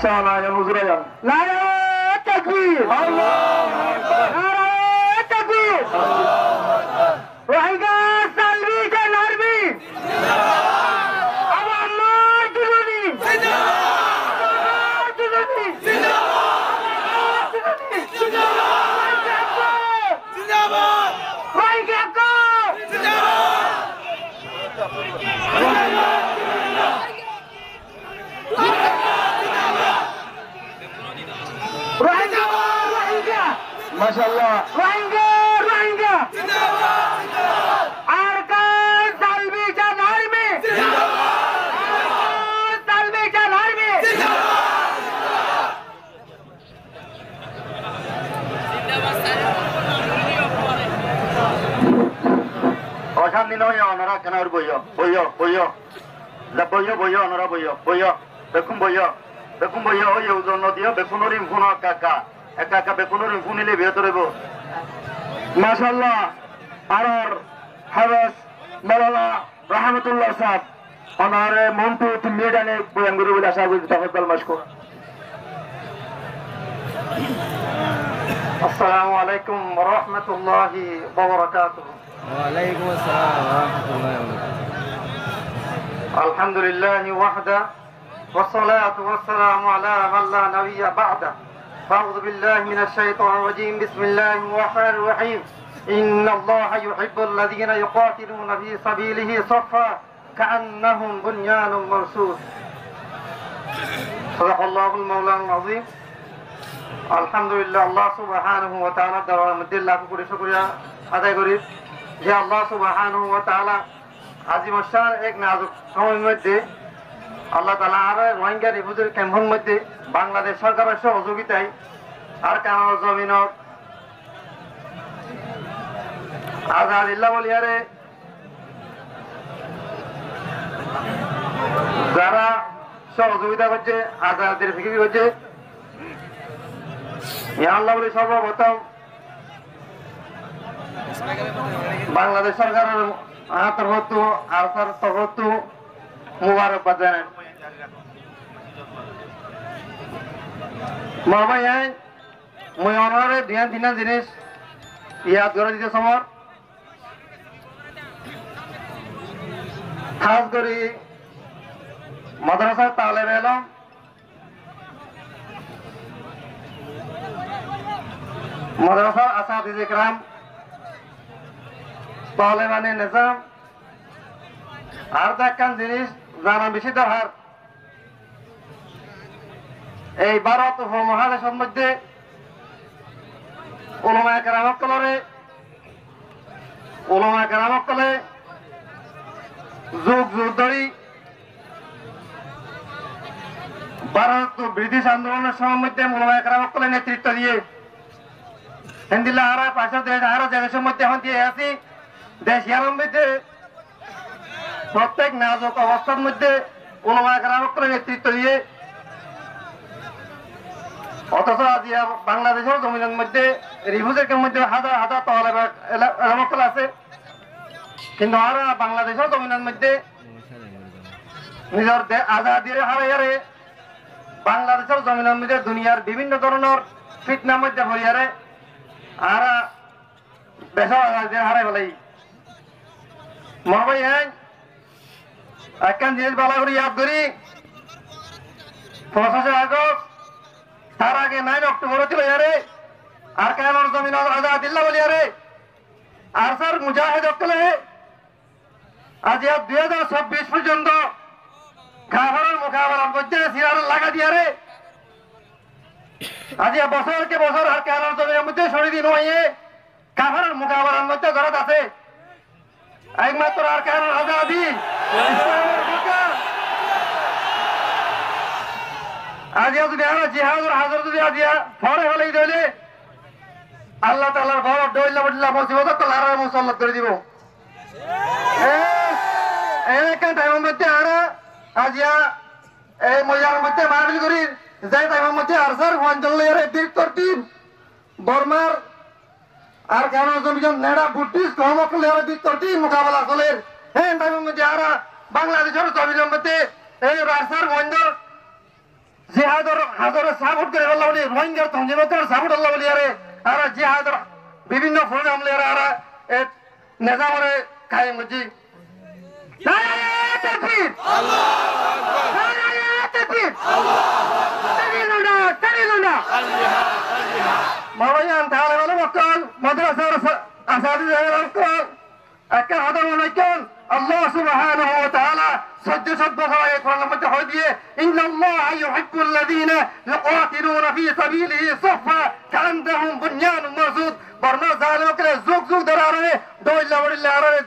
সালাম হুজুরান নারায়ে তাকবীর আল্লাহু আকবার নারায়ে তাকবীর আল্লাহু আকবার রোহিঙ্গা সালভেশন আর্মি জিন্দাবাদ আমার জুলুনি জিন্দাবাদ জুলুনি জিন্দাবাদ জিন্দাবাদ জিন্দাবাদ রোহিঙ্গা কো মাশাআল্লাহ রোহিঙ্গা রোহিঙ্গা জিন্দাবাদ জিন্দাবাদ আরকান সালভেশন আর্মি জিন্দাবাদ সালভেশন আর্মি জিন্দাবাদ জিন্দাবাদ অশান্তি নয় ওনারা কেন বইয় বইয় বইয় যা বইয় বইয় ওনারা বইয় বইয় দেখুন বইয় দেখুন বইয় ওই ওজন দিয়ে বেকুনরি ফোন কাকা একা একা বেকুনরি ফোনিলে ভেতরে বো মাশাআল্লাহ আর হারাস মাওলানা রহমাতুল্লাহ সাহেব ওনারে মন্টু মেডানে বয়াঙ্গুরি বলে আশা করি তাফাদ্দাল মাশকুর আসসালামু আলাইকুম ওয়া রাহমাতুল্লাহি ওয়া বারাকাতুহু ওয়া আলাইকুম আসসালাম ওয়া রাহমাতুল্লাহি ওয়া বারাকাতুহু আলহামদুলিল্লাহি ওয়াহদা والصلاة والسلام على من لا نبي بعده أعوذ بالله من الشيطان الرجيم بسم الله الرحمن الرحيم إن الله يحب الذين يقاتلون في سبيله صفا كأنهم بنيان مرصوص صدق الله المولان العظيم الحمد لله الله سبحانه وتعالى দরবার মধ্যে লাখ কোটি শুকরিয়া আদায় করি যে আল্লাহ সুবহানাহু ওয়া তাআলা আজিম শান এক নাজুক সময়ের মধ্যে আল্লাহ তাআলা আর রোহিঙ্গা রিফিউজি ক্যাম্পের মধ্যে বাংলাদেশ সরকারের সহযোগিতায় আর কানাডা জমিনত আজাদিল্লাহ বলিয়ারে যারা সহযোগিতা করছে আজাদের ফিকির করছে আল্লাহ বলি সর্বপ্রথম বাংলাদেশ সরকারের তরফ আর তরফ মুবারকবাদ জানান মামাই মই অনারে ধ্যান দিনা জিনিস ইয়াদ করে দিতে সমর খাস করে মাদ্রাসা তালেব এলম মাদ্রাসা আসাদিজ ইকরাম তালেবানে নিজাম আর দেখান জিনিস জানা বেশি দরকার এই ভারত উপমহাদেশের মধ্যে উলামা কেরামকলে যুগ যুগ ধরে ভারত ব্রিটিশ আন্দোলনের সময় মধ্যে উলামা কেরামকলে নেতৃত্ব দিয়ে হিন্দিল্লা হারা পাঁচশো দেশ আরো দেশের মধ্যে এখন দিয়ে আছি দেশ ইয়ার মধ্যে প্রত্যেক নাজুক অবস্থার মধ্যে উলামা কেরামকলে নেতৃত্ব দিয়ে অথচ আজ বাংলাদেশের জমিনের মধ্যে রিফিউজির মধ্যে হাজার হাজার তালেব আছে কিন্তু আর বাংলাদেশের জমিনের মধ্যে নিজের আজাদির হারাইয়ারে বাংলাদেশের জমিনের মধ্যে দুনিয়ার বিভিন্ন ধরনের ফিতনার মধ্যে ভরিয়ারে আর দেশের আজাদির হারাই ফেলাই মহাবাই একখান জিনিস ভালো করে ইয়াদ করি 25 আগস্ট তার আগে 9 অক্টোবর ছিল ইয়ারে আর কেন জমিন আজাদিল্লাহ বলি ইয়ারে আর স্যার মুজাহিদ অকলে আজ 2026 পর্যন্ত কাফারের মোকাবেলার মধ্যে সিরার লাগা দিয়ারে আজ বছরকে বছর আর কেন জমিনের মধ্যে সরিয়ে দিন হইয়ে কাফারের মোকাবেলার মধ্যে গরত আছে একমাত্র আর কেন আজাদি আজ যদি আমরা জিহাদুর হাজার যদি আজ ফরে হলেই দিলে আল্লাহ তাআলার বড় দইলা বড়লা মুসিবত কলার মুসল্লাত করে দিব এখান টাইমের মধ্যে আর আজ এই মজার মধ্যে মাহফিল করি যাই টাইমের মধ্যে আর স্যার ওয়ানজলের ডিরেক্টর টিম বর্মার আর কেন জমিজন নেড়া বুটিস কমকলের ডিরেক্টর টিম মোকাবেলা চলে হ্যাঁ টাইমের মধ্যে আর বাংলাদেশের জমিনের মধ্যে এই রাস্তার ওয়ানজল জিহাদর হাজারে সাপোর্ট করে আল্লাহ বলি রোহিঙ্গার তঞ্জিমকার সাপোর্ট আল্লাহ বলি আরে আর জিহাদর বিভিন্ন প্রোগ্রাম লিয়ারে আর নিজামরে কায়েম করছি নারায়ে তাকবীর আল্লাহু আকবার নারায়ে তাকবীর আল্লাহু আকবার তারিলুনা মাওয়ায়ান তাআলা বলে মক্কাল মাদ্রাসার আসাদিদের একটা হাদার ওয়ালাইকুম আল্লাহ সুবহানাহু ওয়া তাআলা সহ্য বহায় কোরআনের মধ্যে হয় দিয়ে ইন্নাল্লাহা ইউহিব্বুল্লাযীনা ইউকাতিলুনা ফী সাবিলিহি সাফা কাআন্নাহুম বুনয়ানুম মারসুদ বর্ণা জালিমকে যুগ যুগ ধরে আরে দইলা বড়িলা আরে